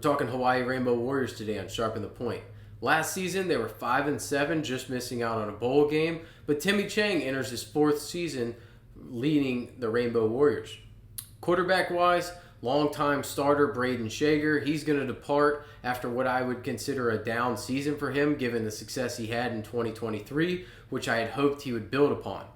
We're talking Hawaii Rainbow Warriors today on Sharpen the Point. Last season, they were 5-7, just missing out on a bowl game, but Timmy Chang enters his fourth season leading the Rainbow Warriors. Quarterback-wise, longtime starter Braden Shager, he's going to depart after what I would consider a down season for him given the success he had in 2023, which I had hoped he would build upon.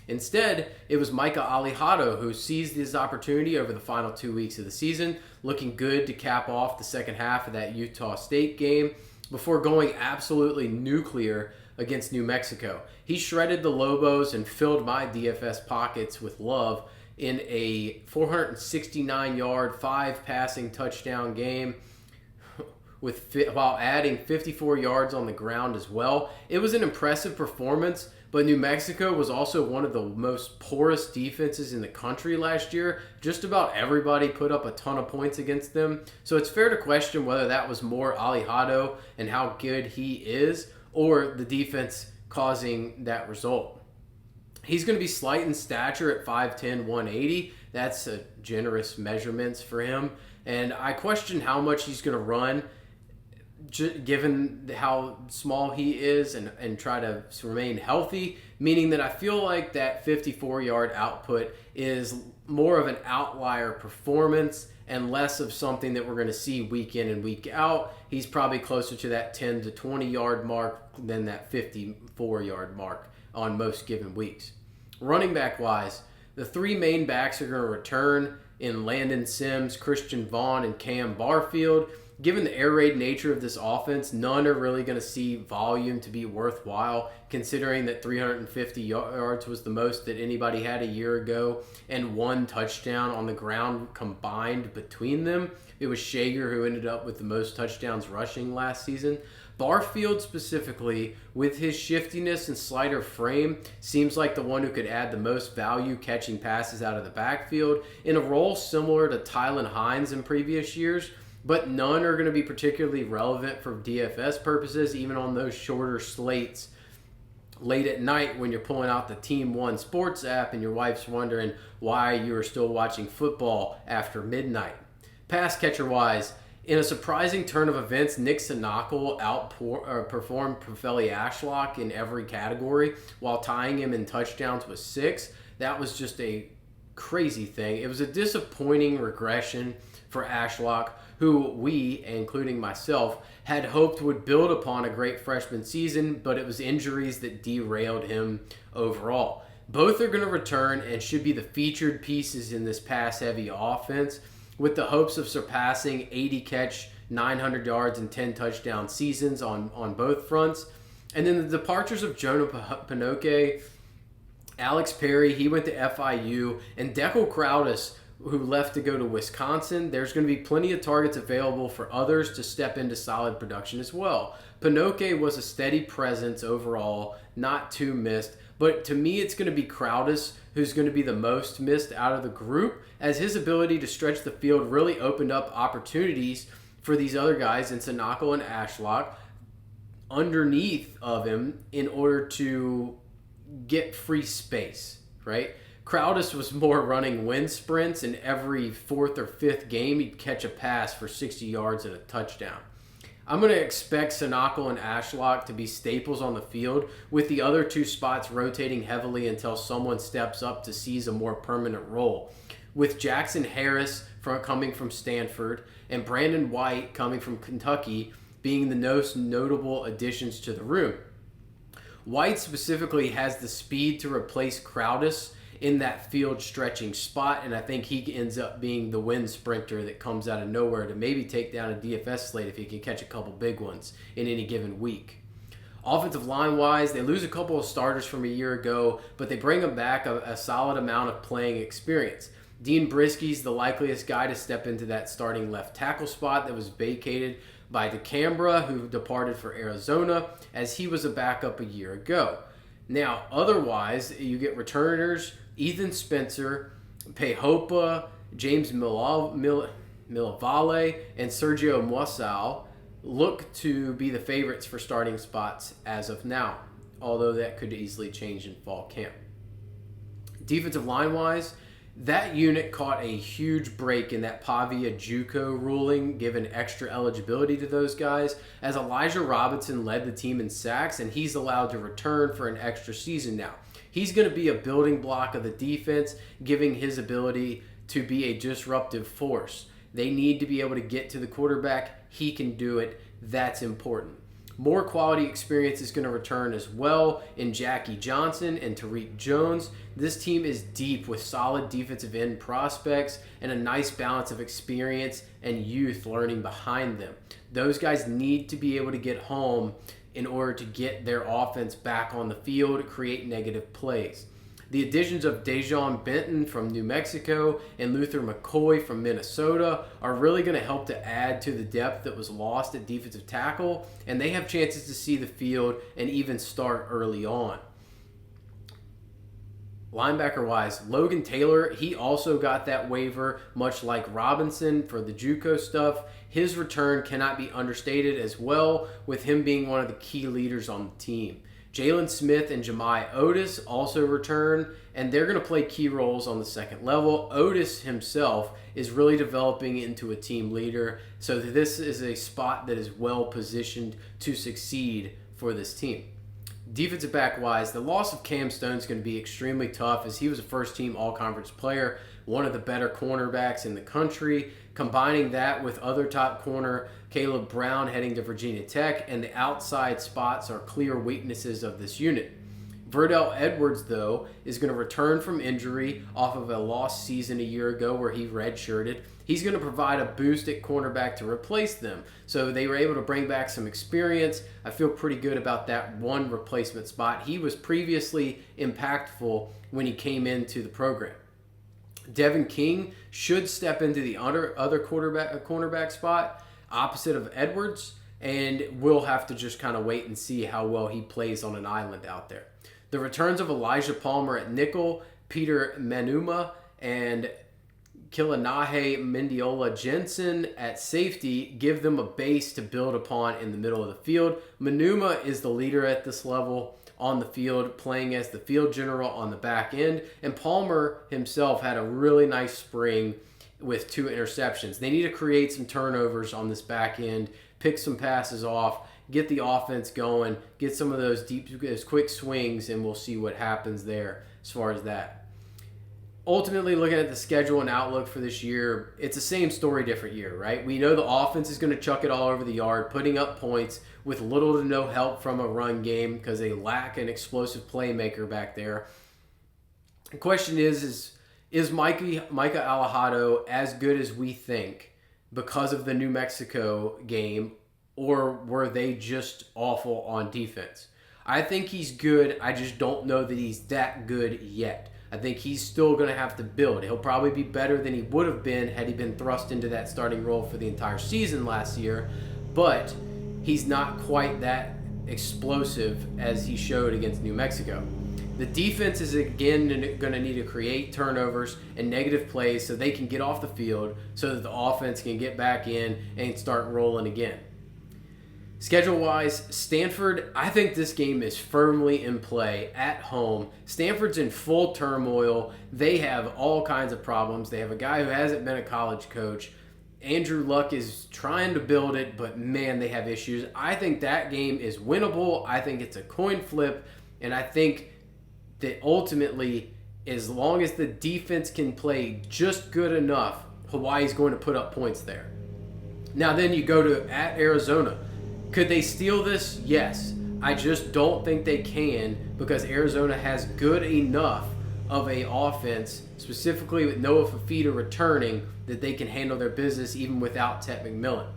Instead, it was Micah Alihado who seized his opportunity over the final 2 weeks of the season, looking good to cap off the second half of that Utah State game before going absolutely nuclear against New Mexico. He shredded the Lobos and filled my DFS pockets with love in a 469-yard, 5-passing touchdown game while adding 54 yards on the ground as well. It was an impressive performance, but New Mexico was also one of the most porous defenses in the country last year. Just about everybody put up a ton of points against them. So it's fair to question whether that was more Alihado and how good he is, or the defense causing that result. He's going to be slight in stature at 5'10", 180. That's a generous measurements for him. And I question how much he's going to run given how small he is and try to remain healthy, meaning that I feel like that 54-yard output is more of an outlier performance and less of something that we're going to see week in and week out. He's probably closer to that 10 to 20-yard mark than that 54-yard mark on most given weeks. Running back-wise, the three main backs are going to return in Landon Sims, Christian Vaughn, and Cam Barfield. Given the air raid nature of this offense, none are really going to see volume to be worthwhile, considering that 350 yards was the most that anybody had a year ago, and one touchdown on the ground combined between them. It was Shager who ended up with the most touchdowns rushing last season. Barfield specifically, with his shiftiness and slighter frame, seems like the one who could add the most value catching passes out of the backfield in a role similar to Tylan Hines in previous years. But none are going to be particularly relevant for DFS purposes, even on those shorter slates late at night when you're pulling out the Team One Sports app and your wife's wondering why you are still watching football after midnight. Pass catcher-wise, in a surprising turn of events, Nick Sinakal outperformed Profeli Ashlock in every category while tying him in touchdowns with 6. That was just a crazy thing. It was a disappointing regression for Ashlock, who we, including myself, had hoped would build upon a great freshman season, but it was injuries that derailed him overall. Both are going to return and should be the featured pieces in this pass-heavy offense, with the hopes of surpassing 80-catch, 900 yards, and 10 touchdown seasons on both fronts. And then the departures of Jonah Pinoque, Alex Perry, he went to FIU, and Dekel Crowdus, who left to go to Wisconsin. There's going to be plenty of targets available for others to step into solid production as well. Pinoque was a steady presence overall, not too missed, but to me it's going to be Crowdus who's going to be the most missed out of the group, as his ability to stretch the field really opened up opportunities for these other guys in Sinakal and Ashlock underneath of him in order to get free space, right? Crowdus was more running wind sprints, and every fourth or fifth game he'd catch a pass for 60 yards and a touchdown. I'm going to expect Sinakal and Ashlock to be staples on the field, with the other two spots rotating heavily until someone steps up to seize a more permanent role. With Jackson Harris coming from Stanford and Brandon White coming from Kentucky being the most notable additions to the room. White specifically has the speed to replace Crowdus in that field stretching spot, and I think he ends up being the wind sprinter that comes out of nowhere to maybe take down a DFS slate if he can catch a couple big ones in any given week. Offensive line-wise, they lose a couple of starters from a year ago, but they bring them back a solid amount of playing experience. Dean Brisky's the likeliest guy to step into that starting left tackle spot that was vacated by DeCambra, who departed for Arizona, as he was a backup a year ago. Now, otherwise, you get returners Ethan Spencer, Pehopa, James Milavale, and Sergio Moisal look to be the favorites for starting spots as of now, although that could easily change in fall camp. Defensive line-wise, That unit caught a huge break in that Pavia JUCO ruling, giving extra eligibility to those guys, as Elijah Robinson led the team in sacks, and he's allowed to return for an extra season now. He's going to be a building block of the defense, giving his ability to be a disruptive force. They need to be able to get to the quarterback. He can do it. That's important. More quality experience is going to return as well in Jackie Johnson and Tariq Jones. This team is deep with solid defensive end prospects and a nice balance of experience and youth learning behind them. Those guys need to be able to get home in order to get their offense back on the field, create negative plays. The additions of Dejon Benton from New Mexico and Luther McCoy from Minnesota are really going to help to add to the depth that was lost at defensive tackle, and they have chances to see the field and even start early on. Linebacker-wise, Logan Taylor, he also got that waiver, much like Robinson for the JUCO stuff. His return cannot be understated as well, with him being one of the key leaders on the team. Jalen Smith and Jemai Otis also return, and they're going to play key roles on the second level. Otis himself is really developing into a team leader, so this is a spot that is well positioned to succeed for this team. Defensive back-wise, the loss of Cam Stone is going to be extremely tough, as he was a first-team all-conference player, one of the better cornerbacks in the country. Combining that with other top corner Caleb Brown heading to Virginia Tech, and the outside spots are clear weaknesses of this unit. Verdell Edwards, though, is going to return from injury off of a lost season a year ago where he redshirted. He's going to provide a boost at cornerback to replace them. So they were able to bring back some experience. I feel pretty good about that one replacement spot. He was previously impactful when he came into the program. Devin King should step into the other cornerback spot opposite of Edwards, and we'll have to just kind of wait and see how well he plays on an island out there. The returns of Elijah Palmer at nickel, Peter Manuma, and Kilanahe Mendiola Jensen at safety give them a base to build upon in the middle of the field. Manuma is the leader at this level on the field, playing as the field general on the back end, and Palmer himself had a really nice spring with 2 interceptions. They need to create some turnovers on this back end, pick some passes off, get the offense going, get some of those quick swings, and we'll see what happens there as far as that. Ultimately, looking at the schedule and outlook for this year, it's the same story, different year, right? We know the offense is going to chuck it all over the yard, putting up points with little to no help from a run game because they lack an explosive playmaker back there. The question is Micah Alejado as good as we think because of the New Mexico game, or were they just awful on defense? I think he's good. I just don't know that he's that good yet. I think he's still going to have to build. He'll probably be better than he would have been had he been thrust into that starting role for the entire season last year, but he's not quite that explosive as he showed against New Mexico. The defense is again going to need to create turnovers and negative plays so they can get off the field so that the offense can get back in and start rolling again. Schedule-wise, Stanford, I think this game is firmly in play at home. Stanford's in full turmoil. They have all kinds of problems. They have a guy who hasn't been a college coach. Andrew Luck is trying to build it, but man, they have issues. I think that game is winnable. I think it's a coin flip, and I think that ultimately, as long as the defense can play just good enough, Hawaii's going to put up points there. Now then you go to at Arizona. Could they steal this? Yes. I just don't think they can because Arizona has good enough of a offense, specifically with Noah Fafita returning, that they can handle their business even without Ted McMillan.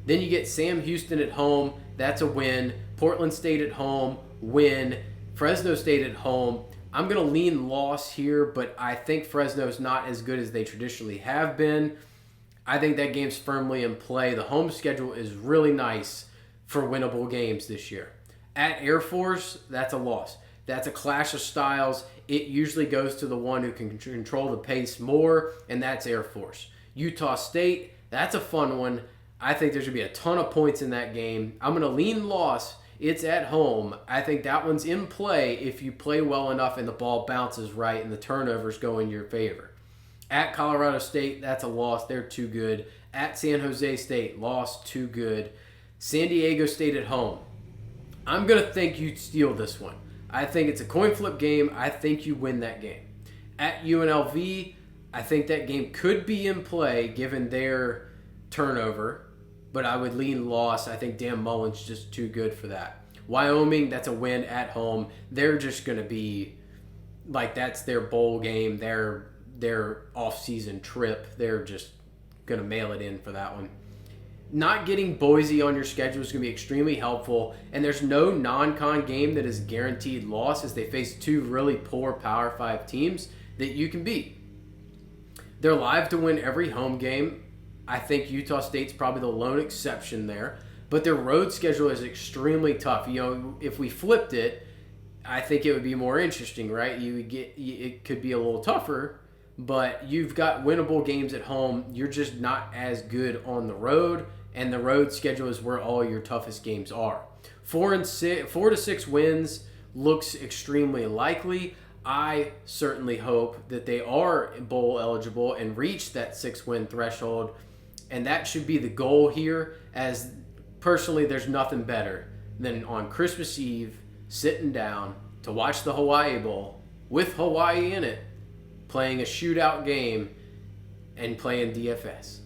Then you get Sam Houston at home. That's a win. Portland State at home. Win. Fresno State at home. I'm going to lean loss here, but I think Fresno's not as good as they traditionally have been. I think that game's firmly in play. The home schedule is really nice for winnable games this year. At Air Force, that's a loss. That's a clash of styles. It usually goes to the one who can control the pace more, and that's Air Force. Utah State, that's a fun one. I think there should be a ton of points in that game. I'm going to lean loss. It's at home. I think that one's in play if you play well enough and the ball bounces right and the turnovers go in your favor. At Colorado State, that's a loss. They're too good. At San Jose State, loss, too good. San Diego State at home. I'm going to think you steal this one. I think it's a coin flip game. I think you win that game. At UNLV, I think that game could be in play given their turnover, but I would lean loss. I think Dan Mullen's just too good for that. Wyoming, that's a win at home. They're just going to be like, that's their bowl game, their off-season trip. They're just going to mail it in for that one. Not getting Boise on your schedule is going to be extremely helpful, and there's no non-con game that is guaranteed loss as they face two really poor Power 5 teams that you can beat. They're live to win every home game. I think Utah State's probably the lone exception there, but their road schedule is extremely tough. You know, if we flipped it, I think it would be more interesting, right? It could be a little tougher, but you've got winnable games at home. You're just not as good on the road, and the road schedule is where all your toughest games are. 4 to 6 wins looks extremely likely. I certainly hope that they are bowl eligible and reach that 6-win threshold, and that should be the goal here, as personally there's nothing better than on Christmas Eve sitting down to watch the Hawaii Bowl with Hawaii in it, playing a shootout game and playing DFS.